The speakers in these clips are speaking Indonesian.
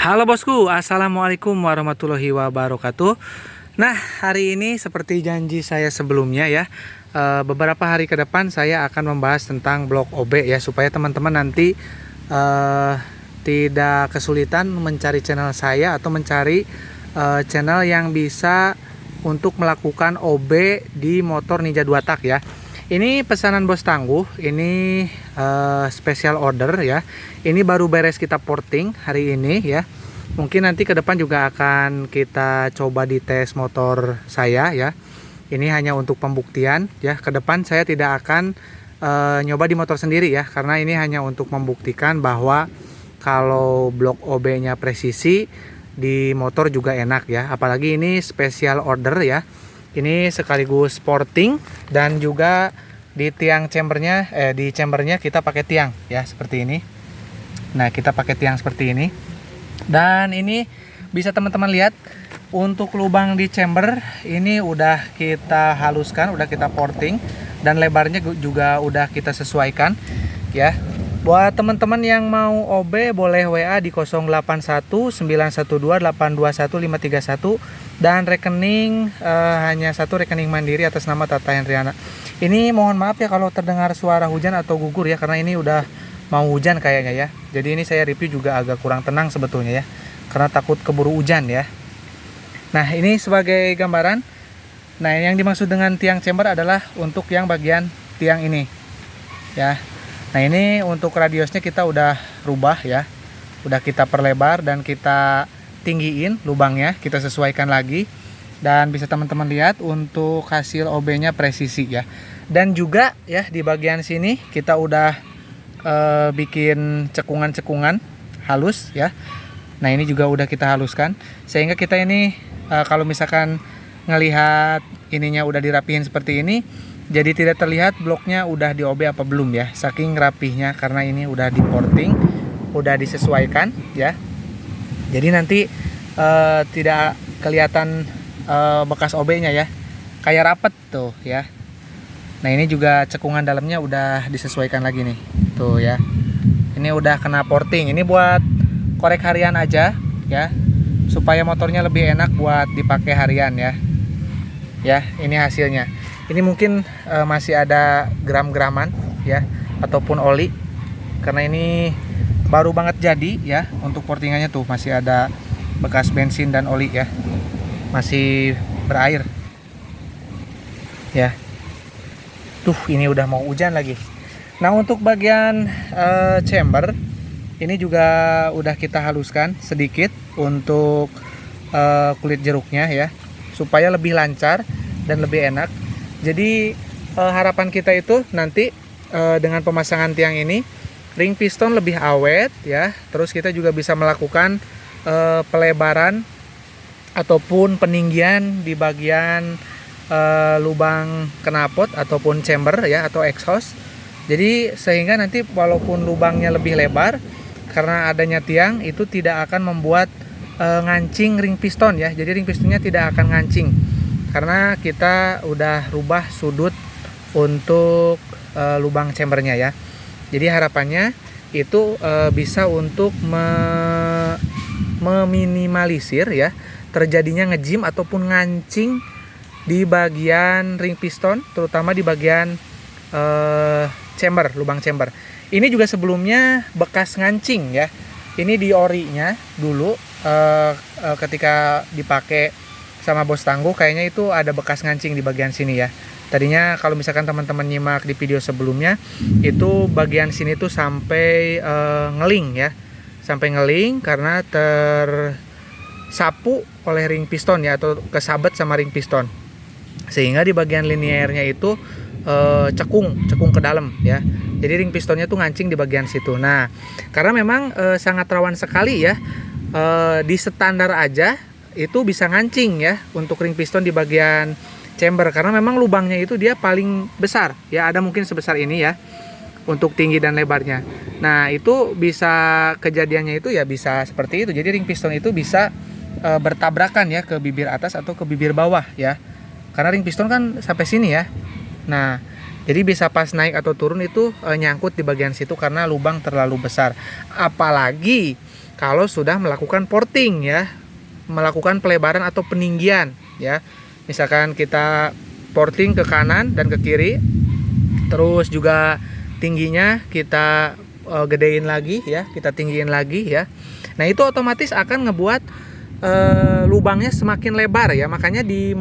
Halo bosku, assalamualaikum warahmatullahi wabarakatuh. Nah, hari ini seperti janji saya sebelumnya ya, beberapa hari ke depan saya akan membahas tentang blok OB ya, supaya teman-teman nanti tidak kesulitan mencari channel saya atau mencari channel yang bisa untuk melakukan OB di motor Ninja 2 tak ya. Ini pesanan Bos Tangguh, ini special order ya. Ini baru beres kita porting hari ini ya. Mungkin nanti ke depan juga akan kita coba di tes motor saya ya. Ini hanya untuk pembuktian ya. Ke depan saya tidak akan nyoba di motor sendiri ya, karena ini hanya untuk membuktikan bahwa kalau blok OB-nya presisi di motor juga enak ya. Apalagi ini special order ya. Ini sekaligus porting dan juga di tiang chambernya di chambernya kita pakai tiang ya seperti ini. Nah, kita pakai tiang seperti ini. Dan ini bisa teman-teman lihat untuk lubang di chamber ini udah kita haluskan, udah kita porting, dan lebarnya juga udah kita sesuaikan ya. Buat teman-teman yang mau OB boleh WA di 081912821531 dan rekening hanya satu, rekening mandiri atas nama Tata Hendriana. Ini mohon maaf ya kalau terdengar suara hujan atau gugur ya, karena ini udah mau hujan kayaknya ya. Jadi ini saya review juga agak kurang tenang sebetulnya ya, karena takut keburu hujan ya. Nah, ini sebagai gambaran. Nah, yang dimaksud dengan tiang chamber adalah untuk yang bagian tiang ini ya. Nah, ini untuk radiusnya kita udah rubah ya, udah kita perlebar dan kita tinggiin lubangnya, kita sesuaikan lagi. Dan bisa teman-teman lihat untuk hasil OB nya presisi ya. Dan juga ya di bagian sini kita udah bikin cekungan-cekungan halus ya. Nah, ini juga udah kita haluskan sehingga kita ini kalau misalkan ngelihat ininya udah dirapihin seperti ini, jadi tidak terlihat bloknya udah di OB apa belum ya, saking rapihnya, karena ini udah di porting, udah disesuaikan ya. Jadi nanti tidak kelihatan bekas OB nya ya, kayak rapet tuh ya. Nah, ini juga cekungan dalamnya udah disesuaikan lagi nih tuh ya. Ini udah kena porting, ini buat korek harian aja ya, supaya motornya lebih enak buat dipakai harian ya. Ya, ini hasilnya. Ini mungkin masih ada gram-graman ya, ataupun oli, karena ini baru banget jadi ya. Untuk portingannya tuh masih ada bekas bensin dan oli ya, masih berair ya. Tuh, ini udah mau hujan lagi. Nah, untuk bagian chamber ini juga udah kita haluskan sedikit untuk kulit jeruknya ya, supaya lebih lancar dan lebih enak. Jadi harapan kita itu nanti dengan pemasangan tiang ini ring piston lebih awet ya. Terus kita juga bisa melakukan pelebaran ataupun peninggian di bagian lubang knalpot ataupun chamber ya, atau exhaust. Jadi sehingga nanti walaupun lubangnya lebih lebar, karena adanya tiang itu tidak akan membuat ngancing ring piston ya. Jadi ring pistonnya tidak akan ngancing karena kita udah rubah sudut untuk lubang chambernya ya. Jadi harapannya itu bisa untuk meminimalisir ya terjadinya ngejim ataupun ngancing di bagian ring piston, terutama di bagian chamber, lubang chamber. Ini juga sebelumnya bekas ngancing ya. Ini di orinya dulu ketika dipakai sama Bos Tangguh, kayaknya itu ada bekas ngancing di bagian sini ya. Tadinya kalau misalkan teman-teman nyimak di video sebelumnya, itu bagian sini tuh sampai ngeling ya, sampai ngeling karena tersapu oleh ring piston ya, atau kesabet sama ring piston, sehingga di bagian liniernya itu cekung ke dalam ya. Jadi ring pistonnya tuh ngancing di bagian situ. Nah, karena memang sangat rawan sekali ya, di standar aja itu bisa ngancing ya untuk ring piston di bagian chamber, karena memang lubangnya itu dia paling besar ya, ada mungkin sebesar ini ya untuk tinggi dan lebarnya. Nah, itu bisa kejadiannya itu ya bisa seperti itu. Jadi ring piston itu bisa bertabrakan ya ke bibir atas atau ke bibir bawah ya, karena ring piston kan sampai sini ya. Nah, jadi bisa pas naik atau turun itu nyangkut di bagian situ karena lubang terlalu besar. Apalagi kalau sudah melakukan porting ya, melakukan pelebaran atau peninggian ya. Misalkan kita porting ke kanan dan ke kiri, terus juga tingginya kita gedein lagi ya, kita tinggiin lagi ya. Nah itu otomatis akan ngebuat lubangnya semakin lebar ya. Makanya di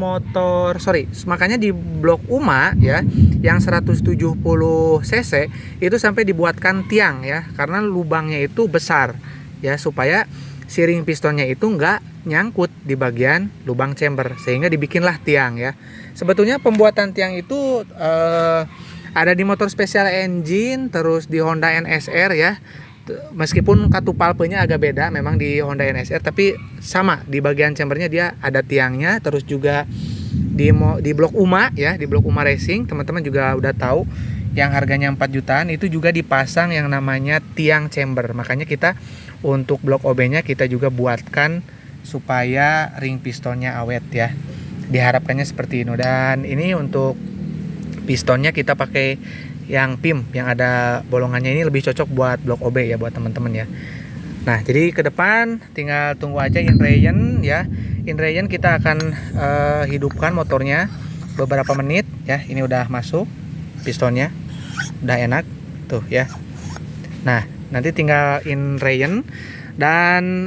makanya di blok UMA ya yang 170 cc itu sampai dibuatkan tiang ya, karena lubangnya itu besar ya, supaya si ring pistonnya itu nggak nyangkut di bagian lubang chamber, sehingga dibikinlah tiang ya. Sebetulnya pembuatan tiang itu ada di motor special engine, terus di Honda NSR ya. Meskipun katu palpenya agak beda memang di Honda NSR, tapi sama di bagian chambernya dia ada tiangnya. Terus juga di blok UMA ya, di blok UMA Racing teman-teman juga udah tahu yang harganya 4 jutaan itu juga dipasang yang namanya tiang chamber. Makanya kita untuk blok OB-nya kita juga buatkan supaya ring pistonnya awet ya. Diharapkannya seperti ini. Dan ini untuk pistonnya kita pakai yang PIM yang ada bolongannya, ini lebih cocok buat blok OB ya, buat teman-teman ya. Nah jadi ke depan tinggal tunggu aja inrayen ya. Inrayen kita akan hidupkan motornya beberapa menit ya. Ini udah masuk pistonnya, udah enak tuh ya. Nah nanti tinggal inrayen dan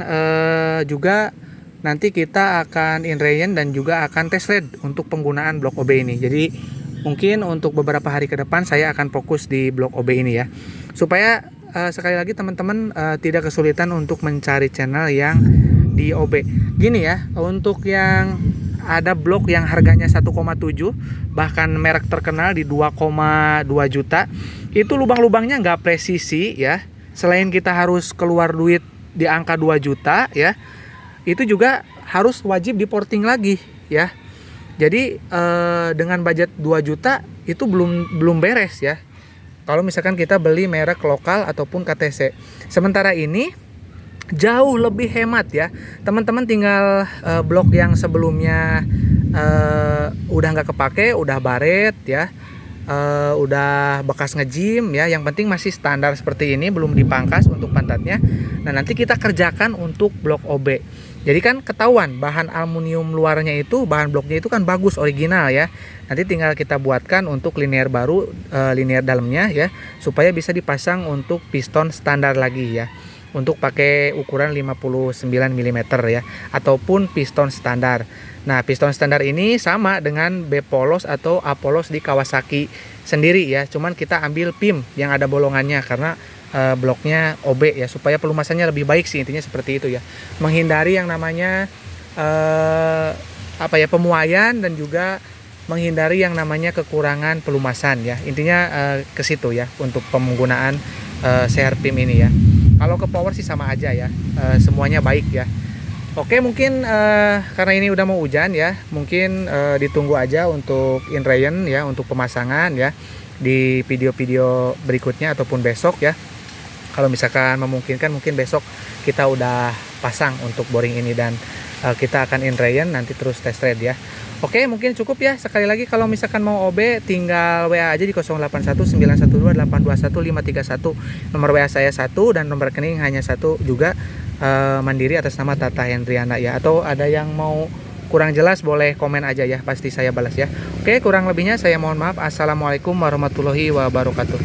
juga nanti kita akan inrayen dan juga akan test ride untuk penggunaan blok OB ini. Jadi mungkin untuk beberapa hari ke depan saya akan fokus di blok OB ini ya, supaya sekali lagi teman-teman tidak kesulitan untuk mencari channel yang di OB. Gini ya, untuk yang ada blok yang harganya 1,7 bahkan merek terkenal di 2,2 juta, itu lubang-lubangnya nggak presisi ya. Selain kita harus keluar duit di angka 2 juta ya, itu juga harus wajib diporting lagi ya. Jadi dengan budget 2 juta itu belum beres ya, kalau misalkan kita beli merek lokal ataupun KTC. Sementara ini jauh lebih hemat ya. Teman-teman tinggal blok yang sebelumnya udah nggak kepake, udah baret ya, udah bekas ngejim ya, yang penting masih standar seperti ini, belum dipangkas untuk pantatnya. Nah nanti kita kerjakan untuk blok OB. Jadi kan ketahuan bahan aluminium luarnya itu, bahan bloknya itu kan bagus, original ya. Nanti tinggal kita buatkan untuk linear baru, linear dalamnya ya, supaya bisa dipasang untuk piston standar lagi ya, untuk pakai ukuran 59 mm ya, ataupun piston standar. Nah piston standar ini sama dengan B polos atau A polos di Kawasaki sendiri ya, cuman kita ambil PIM yang ada bolongannya karena bloknya OB ya, supaya pelumasannya lebih baik sih, intinya seperti itu ya, menghindari yang namanya pemuaian dan juga menghindari yang namanya kekurangan pelumasan ya, intinya ke situ ya untuk penggunaan CR PIM ini ya. Kalau ke power sih sama aja ya, semuanya baik ya. Oke, mungkin karena ini udah mau hujan ya, mungkin ditunggu aja untuk inrayen ya, untuk pemasangan ya, di video-video berikutnya ataupun besok ya. Kalau misalkan memungkinkan, mungkin besok kita udah pasang untuk boring ini dan kita akan inrayen nanti terus test ride ya. Oke, mungkin cukup ya. Sekali lagi kalau misalkan mau OB tinggal WA aja di 081912811531. Nomor WA saya 1 dan nomor rekening hanya 1 juga, mandiri atas nama Tata Hendriana ya. Atau ada yang mau kurang jelas boleh komen aja ya, pasti saya balas ya. Oke, kurang lebihnya saya mohon maaf. Assalamualaikum warahmatullahi wabarakatuh.